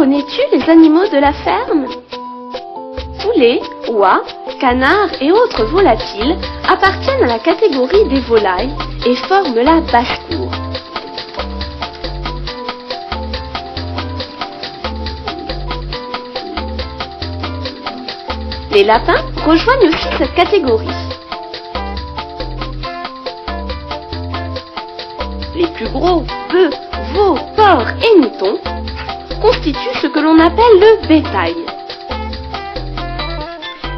Connais-tu les animaux de la ferme? Poulets, oies, canards et autres volatiles appartiennent à la catégorie des volailles et forment la basse-cour. Les lapins rejoignent aussi cette catégorie. Les plus gros, bœufs, veaux, porcs et moutons constituent ce que l'on appelle le bétail.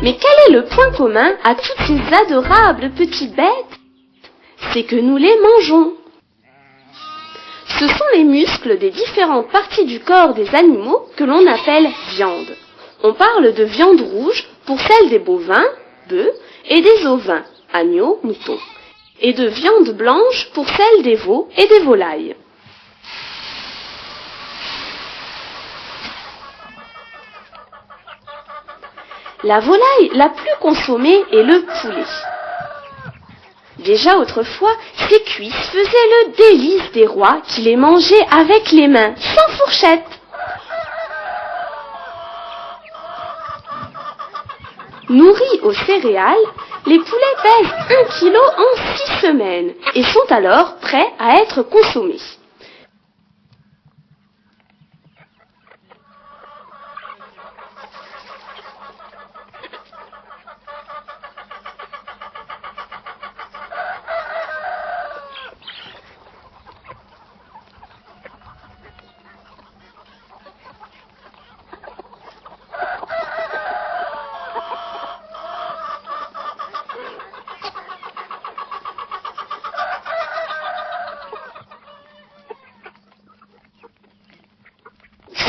Mais quel est le point commun à toutes ces adorables petites bêtes? C'est que nous les mangeons. Ce sont les muscles des différentes parties du corps des animaux que l'on appelle viande. On parle de viande rouge pour celle des bovins, bœufs, et des ovins, agneaux, moutons, et de viande blanche pour celle des veaux et des volailles. La volaille la plus consommée est le poulet. Déjà autrefois, ces cuisses faisaient le délice des rois qui les mangeaient avec les mains, sans fourchette. Nourris aux céréales, les poulets pèsent 1 kg en 6 semaines et sont alors prêts à être consommés.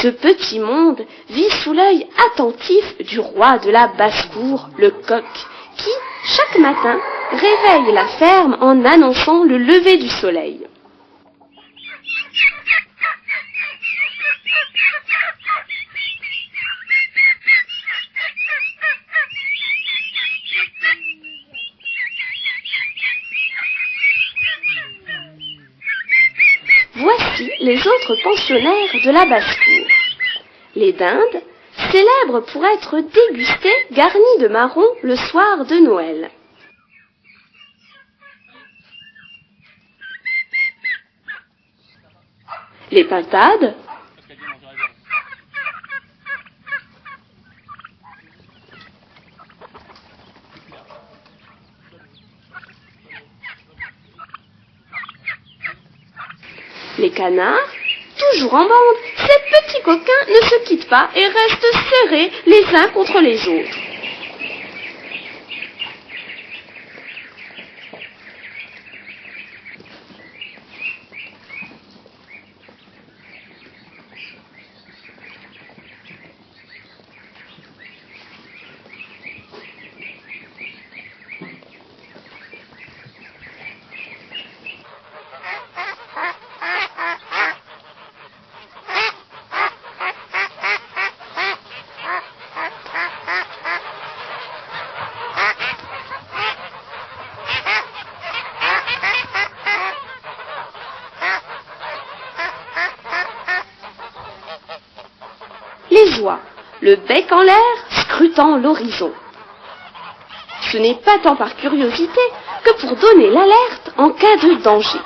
Ce petit monde vit sous l'œil attentif du roi de la basse-cour, le coq, qui, chaque matin, réveille la ferme en annonçant le lever du soleil. Voici les autres pensionnaires de la basse-cour. Les dindes, célèbres pour être dégustées garnies de marrons le soir de Noël. Les pintades, les canards, toujours en bande, ces petits coquins ne se quittent pas et restent serrés les uns contre les autres. Les oies, le bec en l'air, scrutant l'horizon. Ce n'est pas tant par curiosité que pour donner l'alerte en cas de danger.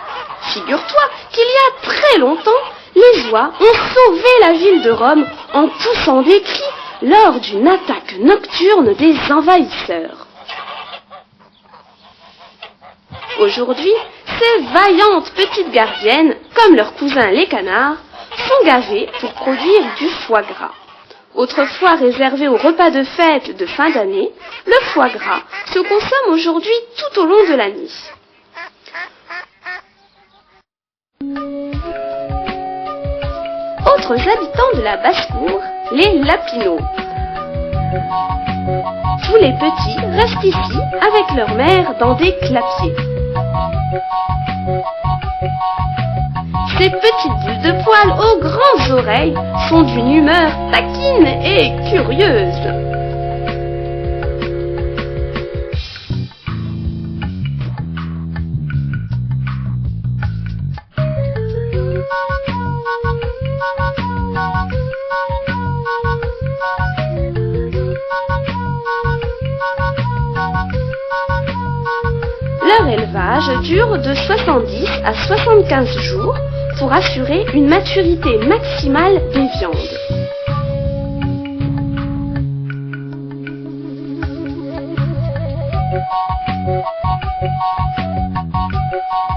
Figure-toi qu'il y a très longtemps, les oies ont sauvé la ville de Rome en poussant des cris lors d'une attaque nocturne des envahisseurs. Aujourd'hui, ces vaillantes petites gardiennes, comme leurs cousins les canards, sont gavées pour produire du foie gras. Autrefois réservé aux repas de fête de fin d'année, le foie gras se consomme aujourd'hui tout au long de l'année. Autres habitants de la basse-cour, les lapinaux. Tous les petits restent ici avec leur mère dans des clapiers. Ces petites boules de poils aux grandes oreilles sont d'une humeur taquine et curieuse. élevage dure de 70 à 75 jours pour assurer une maturité maximale des viandes.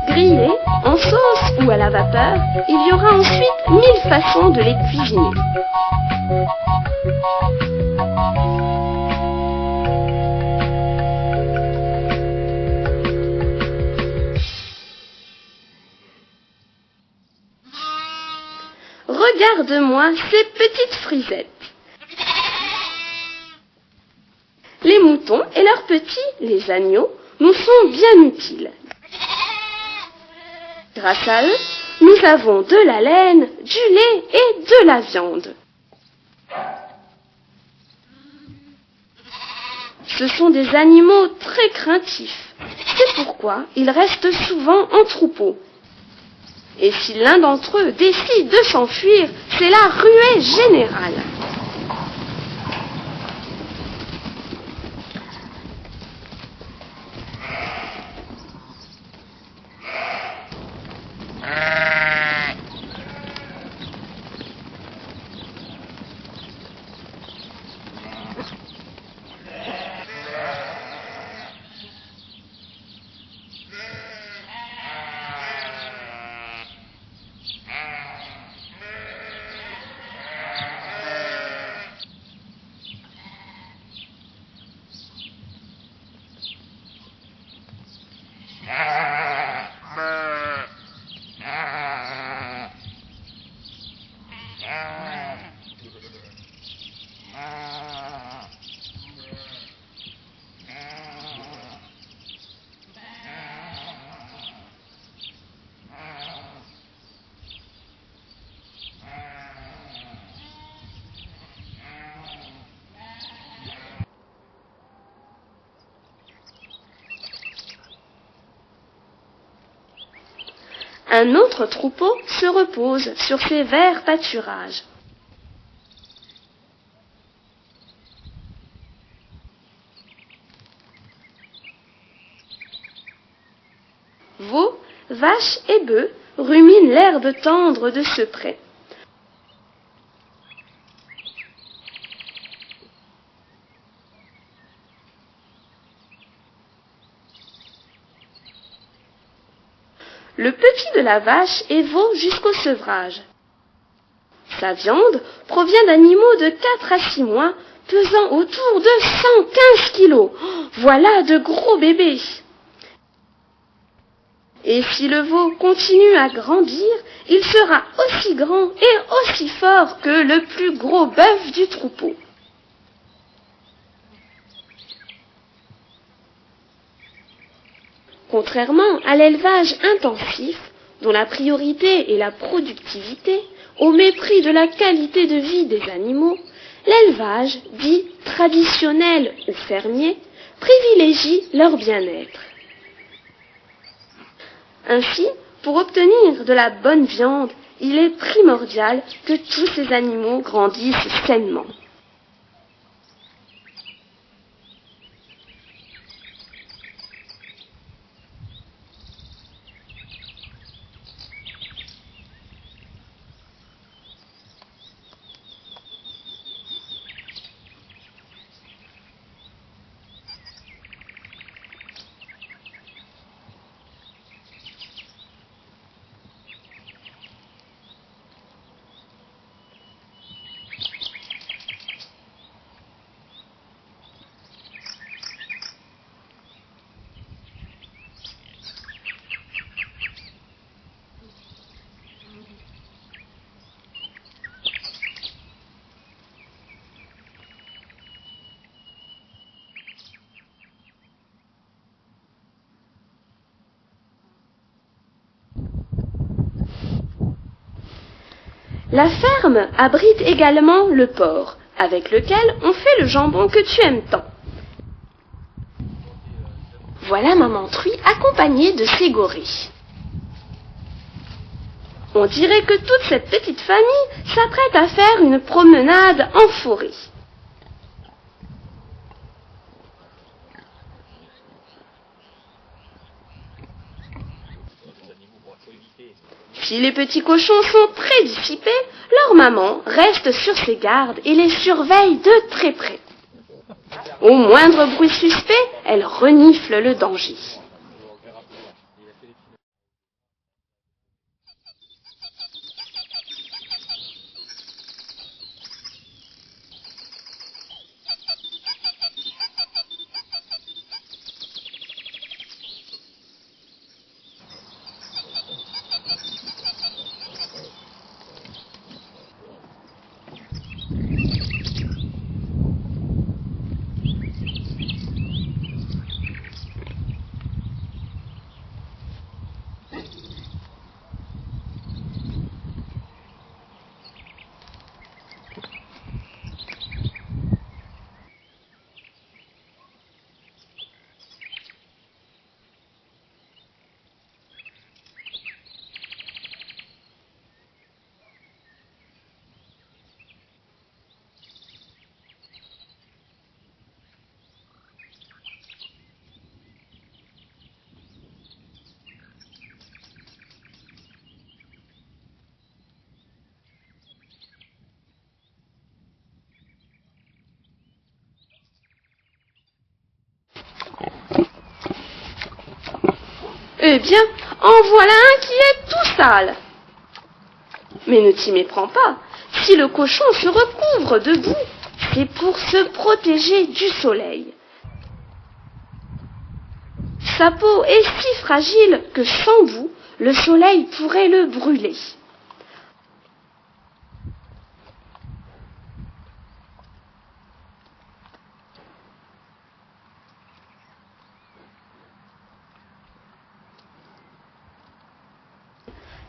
Grillé, en sauce ou à la vapeur, il y aura ensuite 1000 façons de les cuisiner. Regarde-moi ces petites frisettes. Les moutons et leurs petits, les agneaux, nous sont bien utiles. Grâce à eux, nous avons de la laine, du lait et de la viande. Ce sont des animaux très craintifs. C'est pourquoi ils restent souvent en troupeau. Et si l'un d'entre eux décide de s'enfuir, c'est la ruée générale. Un autre troupeau se repose sur ses verts pâturages. Veaux, vaches et bœufs ruminent l'herbe tendre de ce pré. Le petit de la vache est veau jusqu'au sevrage. Sa viande provient d'animaux de 4 à 6 mois, pesant autour de 115 kilos. Voilà de gros bébés. Et si le veau continue à grandir, il sera aussi grand et aussi fort que le plus gros bœuf du troupeau. Contrairement à l'élevage intensif, dont la priorité est la productivité, au mépris de la qualité de vie des animaux, l'élevage, dit traditionnel ou fermier, privilégie leur bien-être. Ainsi, pour obtenir de la bonne viande, il est primordial que tous ces animaux grandissent sainement. La ferme abrite également le porc, avec lequel on fait le jambon que tu aimes tant. Voilà Maman Truie accompagnée de ses gorilles. On dirait que toute cette petite famille s'apprête à faire une promenade en forêt. Si les petits cochons sont très dissipés, leur maman reste sur ses gardes et les surveille de très près. Au moindre bruit suspect, elle renifle le danger. Eh bien, en voilà un qui est tout sale. Mais ne t'y méprends pas, si le cochon se recouvre de boue, c'est pour se protéger du soleil. Sa peau est si fragile que sans boue, le soleil pourrait le brûler.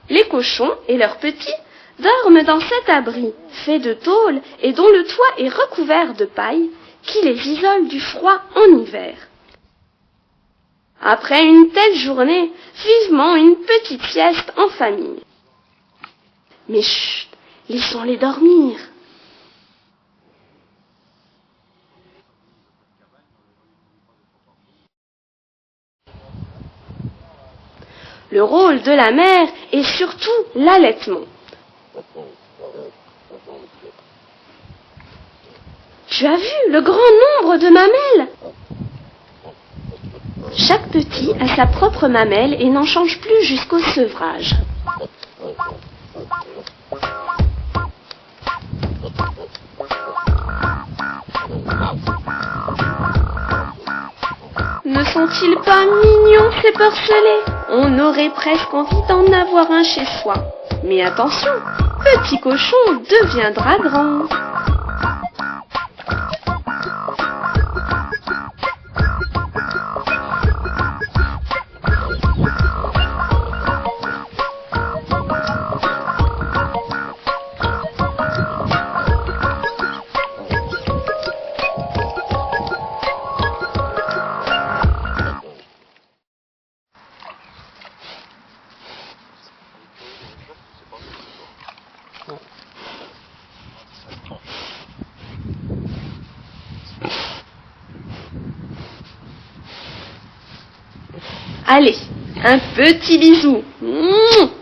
Les cochons et leurs petits dorment dans cet abri, fait de tôle et dont le toit est recouvert de paille, qui les isole du froid en hiver. Après une telle journée, vivement une petite sieste en famille. Mais chut, laissons-les dormir. Le rôle de la mère est surtout l'allaitement. Tu as vu le grand nombre de mamelles? Chaque petit a sa propre mamelle et n'en change plus jusqu'au sevrage. Ne sont-ils pas mignons ces porcelets? On aurait presque envie d'en avoir un chez soi. Mais attention, petit cochon deviendra grand. Allez, un petit bisou. Mouah.